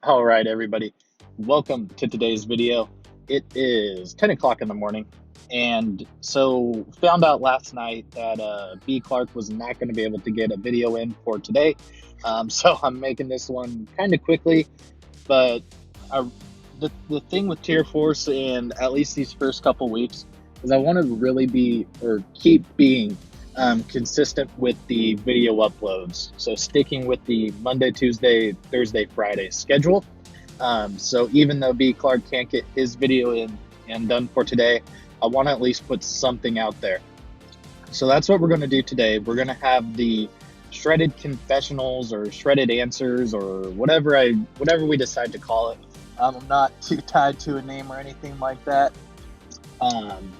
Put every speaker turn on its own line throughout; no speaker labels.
All right, everybody. Welcome to today's video. It is 10 o'clock in the morning. And so found out last night that B. Clark was not going to be able to get a video in for today. So I'm making this one kind of quickly. But I, the thing with Tyr Force and at least these first couple weeks is I want to really be or keep being consistent with the video uploads. So sticking with the Monday, Tuesday, Thursday, Friday schedule. So even though B. Clark can't get his video in and done for today, I want to at least put something out there. So that's what we're going to do today. We're going to have the shredded confessionals or shredded answers or whatever we decide to call it. I'm not too tied to a name or anything like that.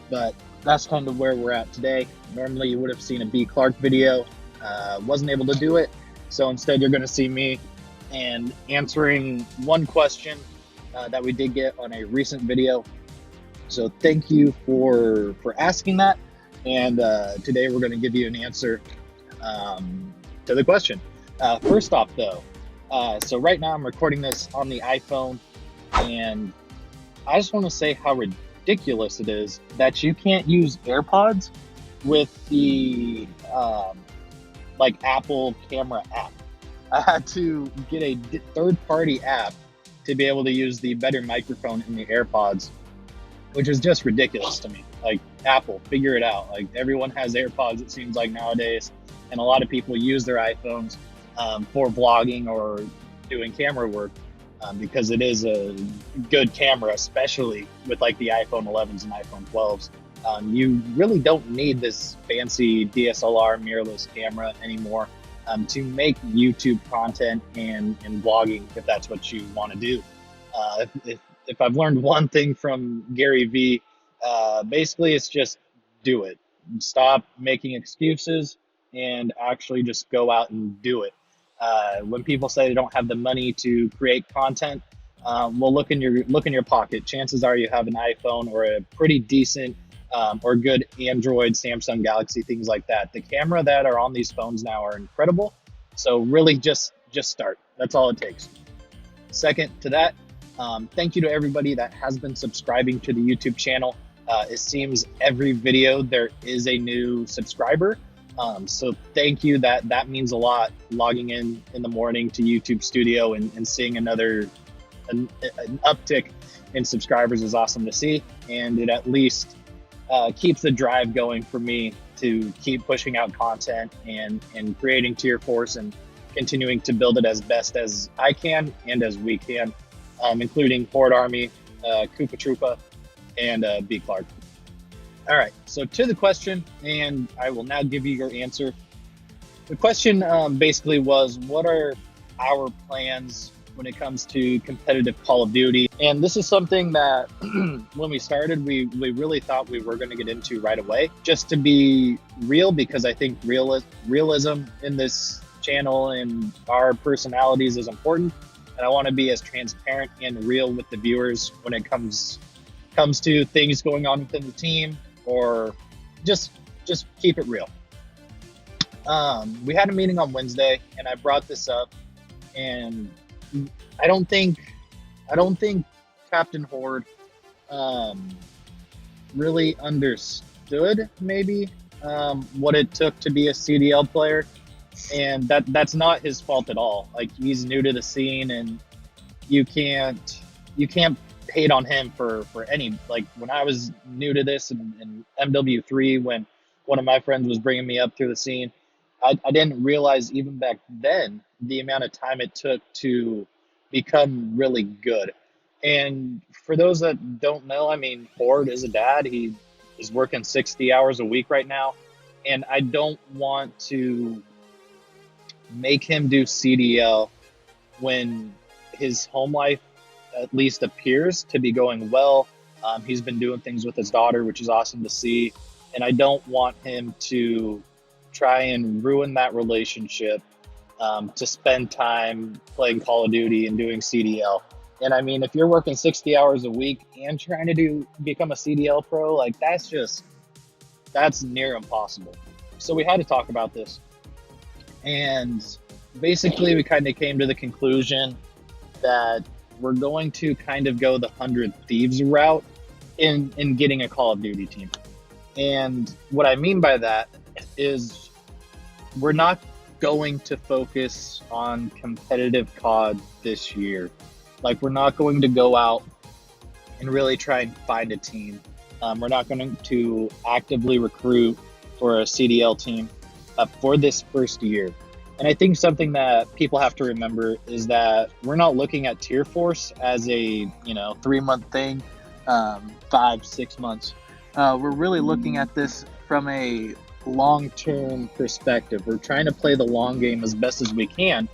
But that's kind of where we're at today. Normally you would have seen a B. Clark video, wasn't able to do it. So instead you're going to see me and answering one question that we did get on a recent video. So thank you for asking that. And today we're going to give you an answer to the question. First off though, so right now I'm recording this on the iPhone, and I just want to say how ridiculous it is that you can't use AirPods with the like Apple camera app. I had to get a third-party app to be able to use the better microphone in the AirPods, which is just ridiculous to me. Like, Apple, figure it out. Like, everyone has AirPods, it seems like nowadays, and a lot of people use their iPhones for vlogging or doing camera work because it is a good camera, especially with like the iPhone 11s and iPhone 12s. You really don't need this fancy DSLR mirrorless camera anymore to make YouTube content and vlogging, if that's what you want to do. If I've learned one thing from Gary Vee, basically it's just do it. Stop making excuses and actually just go out and do it. When people say they don't have the money to create content, well, look in your pocket. Chances are you have an iPhone or a pretty decent or good Android, Samsung Galaxy, things like that. The camera that are on these phones now are incredible. So really just start. That's all it takes. Second to that, thank you to everybody that has been subscribing to the YouTube channel. It seems every video there is a new subscriber. So thank you. That means a lot. Logging in the morning to YouTube Studio and seeing an uptick in subscribers is awesome to see. And it at least keeps the drive going for me to keep pushing out content and creating Tyr Force and continuing to build it as best as I can and as we can, including Horde Army, Koopa Troopa, and B. Clark. All right, so to the question, and I will now give you your answer. The question basically was, what are our plans when it comes to competitive Call of Duty? And this is something that when we started, we really thought we were going to get into right away, just to be real, because I think realism in this channel and our personalities is important. And I want to be as transparent and real with the viewers when it comes to things going on within the team, or just keep it real. We had a meeting on Wednesday, and I brought this up, and I don't think Captain Horde really understood maybe what it took to be a CDL player, and that's not his fault at all. Like, he's new to the scene, and you can't hate on him for any, like, when I was new to this in MW3, when one of my friends was bringing me up through the scene, I didn't realize even back then the amount of time it took to become really good. And for those that don't know, I mean, Horde is a dad. He is working 60 hours a week right now, and I don't want to make him do CDL when his home life at least appears to be going well. He's been doing things with his daughter, which is awesome to see. And I don't want him to try and ruin that relationship to spend time playing Call of Duty and doing CDL. And I mean, if you're working 60 hours a week and trying to become a CDL pro, like, that's near impossible. So we had to talk about this. And basically we kind of came to the conclusion that we're going to kind of go the 100 Thieves route in getting a Call of Duty team. And what I mean by that is we're not going to focus on competitive COD this year. Like, we're not going to go out and really try and find a team. We're not going to actively recruit for a CDL team for this first year. And I think something that people have to remember is that we're not looking at Tyr Force as a 3-month thing, 5-6 months. We're really looking at this from a long-term perspective. We're trying to play the long game as best as we can,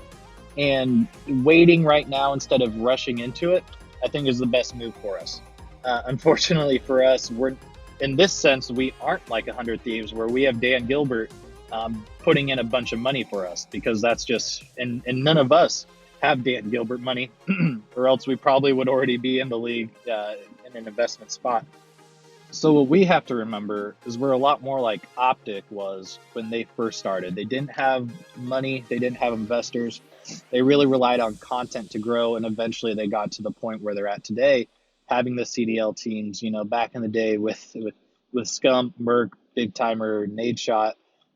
and waiting right now instead of rushing into it, I think is the best move for us. Unfortunately for us, we're in this sense, we aren't like 100 Thieves where we have Dan Gilbert putting in a bunch of money for us, because that's just, and none of us have Dan Gilbert money, or else we probably would already be in the league in an investment spot. So what we have to remember is we're a lot more like Optic was when they first started. They didn't have money, they didn't have investors. They really relied on content to grow, and eventually they got to the point where they're at today, having the CDL teams. Back in the day with Scump, Merc, Big Timer, Nadeshot,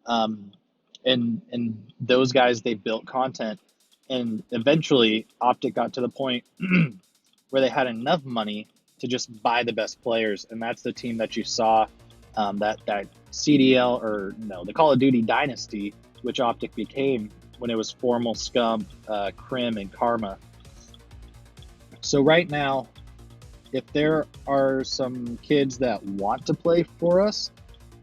and those guys, they built content, and eventually Optic got to the point where they had enough money to just buy the best players, and that's the team that you saw, that CDL, or no, the Call of Duty Dynasty, which Optic became when it was Formal, Scump, Crim, and Karma. So right now, if there are some kids that want to play for us,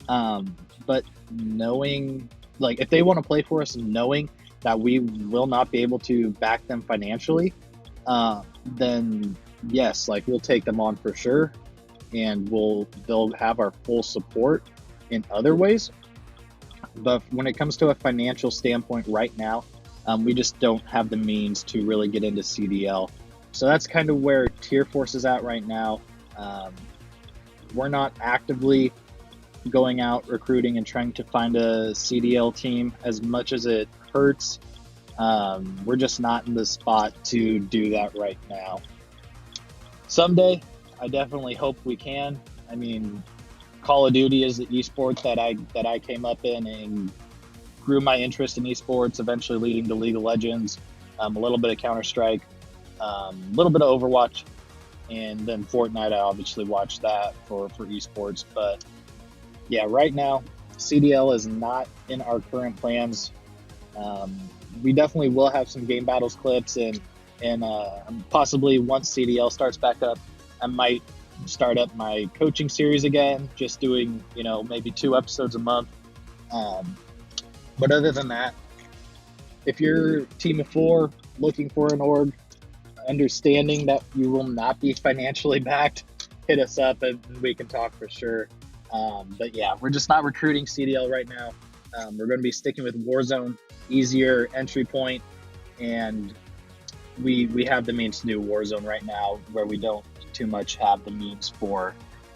but knowing, like, if they want to play for us and knowing that we will not be able to back them financially, then yes, like, we'll take them on for sure, and they'll have our full support in other ways. But when it comes to a financial standpoint right now, we just don't have the means to really get into CDL. So that's kind of where Tyr Force is at right now. We're not actively going out recruiting and trying to find a CDL team, as much as it hurts. We're just not in the spot to do that right now. Someday, I definitely hope we can. I mean, Call of Duty is the esport that I came up in and grew my interest in esports, eventually leading to League of Legends, a little bit of Counter-Strike, a little bit of Overwatch, and then Fortnite. I obviously watched that for esports. But yeah, right now, CDL is not in our current plans. We definitely will have some game battles clips, and possibly once CDL starts back up, I might start up my coaching series again, just doing maybe 2 episodes a month. But other than that, if you're a team of 4 looking for an org, understanding that you will not be financially backed, hit us up and we can talk for sure. But yeah, we're just not recruiting CDL right now. We're going to be sticking with Warzone, easier entry point, and we have the means to do Warzone right now, where we don't too much have the means for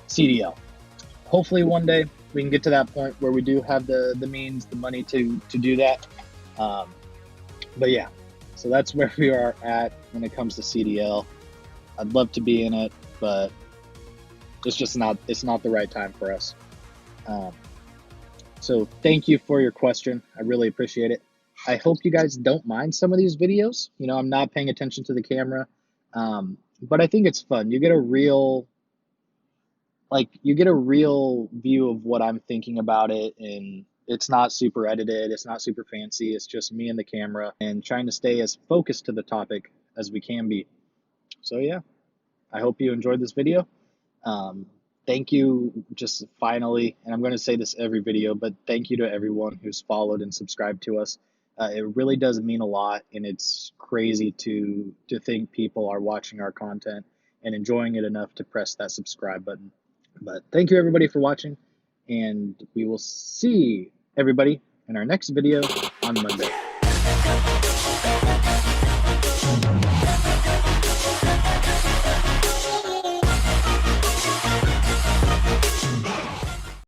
CDL. Hopefully one day we can get to that point where we do have the means, the money to do that. But yeah, so that's where we are at when it comes to CDL. I'd love to be in it, but it's not the right time for us. So thank you for your question. I really appreciate it. I hope you guys don't mind some of these videos. I'm not paying attention to the camera, but I think it's fun. You get a real view of what I'm thinking about it, and it's not super edited. It's not super fancy. It's just me and the camera, and trying to stay as focused to the topic as we can be. So yeah, I hope you enjoyed this video. Thank you, just finally, and I'm going to say this every video, but thank you to everyone who's followed and subscribed to us. It really does mean a lot, and it's crazy to think people are watching our content and enjoying it enough to press that subscribe button. But thank you, everybody, for watching, and we will see everybody in our next video on Monday.